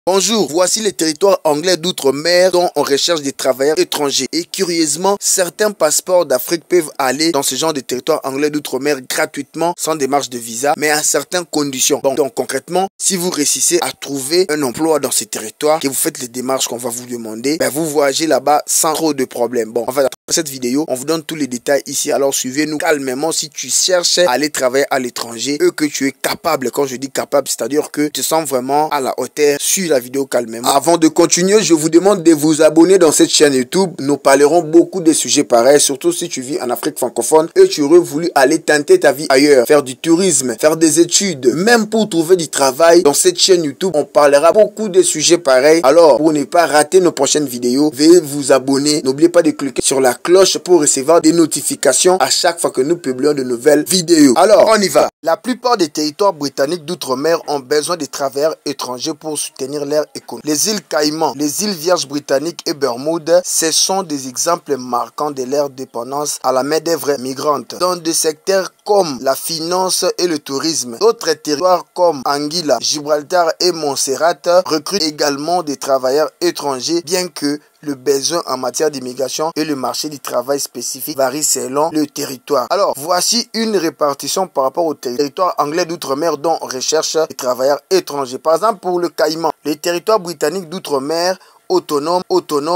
Bonjour, voici les territoires anglais d'outre-mer dont on recherche des travailleurs étrangers. Et curieusement, certains passeports d'Afrique peuvent aller dans ce genre de territoires anglais d'outre-mer gratuitement, sans démarche de visa, mais à certaines conditions. Bon, donc concrètement, si vous réussissez à trouver un emploi dans ces territoires, que vous faites les démarches qu'on va vous demander, vous voyagez là-bas sans trop de problèmes. Bon, en fait, après cette vidéo, on vous donne tous les détails ici, alors suivez-nous calmement si tu cherches à aller travailler à l'étranger et que tu es capable. Quand je dis capable, c'est-à-dire que tu te sens vraiment à la hauteur sur la vidéo calmement. Avant de continuer, je vous demande de vous abonner dans cette chaîne YouTube. Nous parlerons beaucoup de sujets pareils, surtout si tu vis en Afrique francophone et tu aurais voulu aller tenter ta vie ailleurs, faire du tourisme, faire des études, même pour trouver du travail. Dans cette chaîne YouTube, on parlera beaucoup de sujets pareils. Alors, pour ne pas rater nos prochaines vidéos, veuillez vous abonner. N'oubliez pas de cliquer sur la cloche pour recevoir des notifications à chaque fois que nous publions de nouvelles vidéos. Alors, on y va. La plupart des territoires britanniques d'outre-mer ont besoin de travailleurs étrangers pour soutenir leur économie. Les îles Caïmans, les îles Vierges britanniques et Bermudes, ce sont des exemples marquants de leur dépendance à la main-d'œuvre migrante. Dans des secteurs comme la finance et le tourisme, d'autres territoires comme Anguilla, Gibraltar et Montserrat recrutent également des travailleurs étrangers, bien que le besoin en matière d'immigration et le marché du travail spécifique varient selon le territoire. Alors, voici une répartition par rapport au territoire anglais d'outre-mer dont on recherche des travailleurs étrangers. Par exemple, pour le Caïman, les territoires britanniques d'outre-mer autonome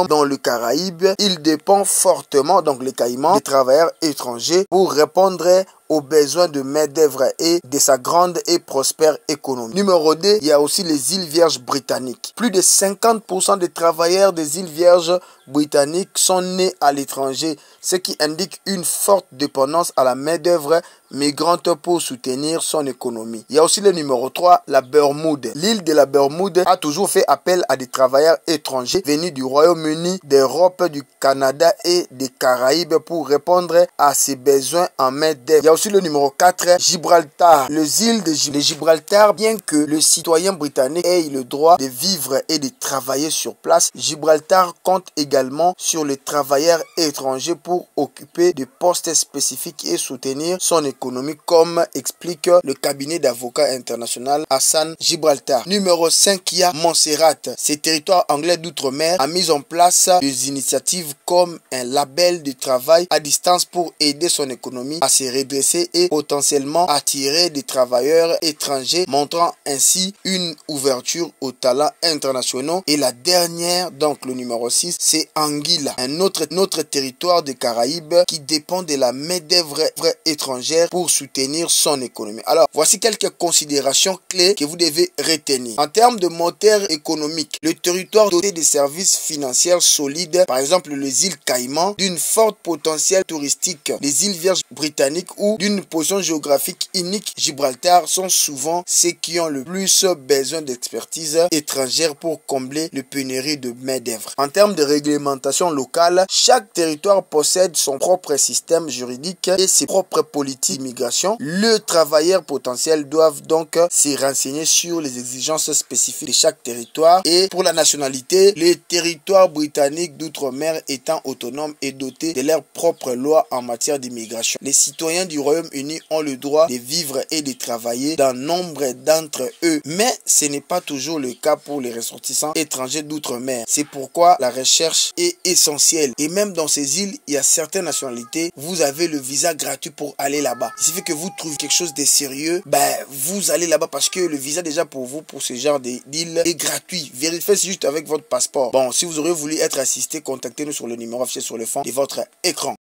dans le Caraïbe, il dépend fortement, donc les Caïmans, des travailleurs étrangers pour répondre aux besoins de main-d'œuvre et de sa grande et prospère économie. Numéro 2, il y a aussi les îles Vierges britanniques. Plus de 50% des travailleurs des îles Vierges britanniques sont nés à l'étranger, ce qui indique une forte dépendance à la main-d'œuvre migrante pour soutenir son économie. Il y a aussi le numéro 3, la Bermude. L'île de la Bermude a toujours fait appel à des travailleurs étrangers venus du Royaume-Uni, d'Europe, du Canada et des Caraïbes pour répondre à ses besoins en main-d'œuvre. Il y a aussi le numéro 4, Gibraltar. Les îles de Gibraltar, bien que le citoyen britannique ait le droit de vivre et de travailler sur place, Gibraltar compte également sur les travailleurs étrangers pour occuper des postes spécifiques et soutenir son économie, comme explique le cabinet d'avocats international Hassan Gibraltar. Numéro 5, il y a Montserrat. Ces territoires anglais d'outre-mer a mis en place des initiatives comme un label de travail à distance pour aider son économie à se redresser et potentiellement attirer des travailleurs étrangers, montrant ainsi une ouverture aux talents internationaux. Et la dernière, donc le numéro 6, c'est Anguilla, un autre territoire des Caraïbes qui dépend de la main-d'œuvre étrangère pour soutenir son économie. Alors, voici quelques considérations clés que vous devez retenir. En termes de moteur économique, le territoire doté de services financiers solides, par exemple les îles Caïmans, d'une forte potentiel touristique, les îles Vierges britanniques ou d'une position géographique unique, Gibraltar, sont souvent ceux qui ont le plus besoin d'expertise étrangère pour combler les pénuries de main-d'œuvre. En termes de réglementation locale, chaque territoire possède son propre système juridique et ses propres politiques d'immigration. Les travailleurs potentiels doivent donc se renseigner sur les exigences spécifiques de chaque territoire. Et pour la nationalité, les territoires britanniques d'outre-mer étant autonomes et dotés de leurs propres lois en matière d'immigration. Les citoyens du Royaume-Uni ont le droit de vivre et de travailler dans nombre d'entre eux, mais ce n'est pas toujours le cas pour les ressortissants étrangers d'outre-mer. C'est pourquoi la recherche est essentielle. Et même dans ces îles, il y a certaines nationalités, vous avez le visa gratuit pour aller là-bas. Il suffit que vous trouviez quelque chose de sérieux, vous allez là-bas parce que le visa déjà pour vous, pour ce genre d'île, est gratuit. Vérifiez juste avec votre passeport. Bon, si vous aurez voulu être assisté, contactez-nous sur le numéro affiché sur le fond de votre écran.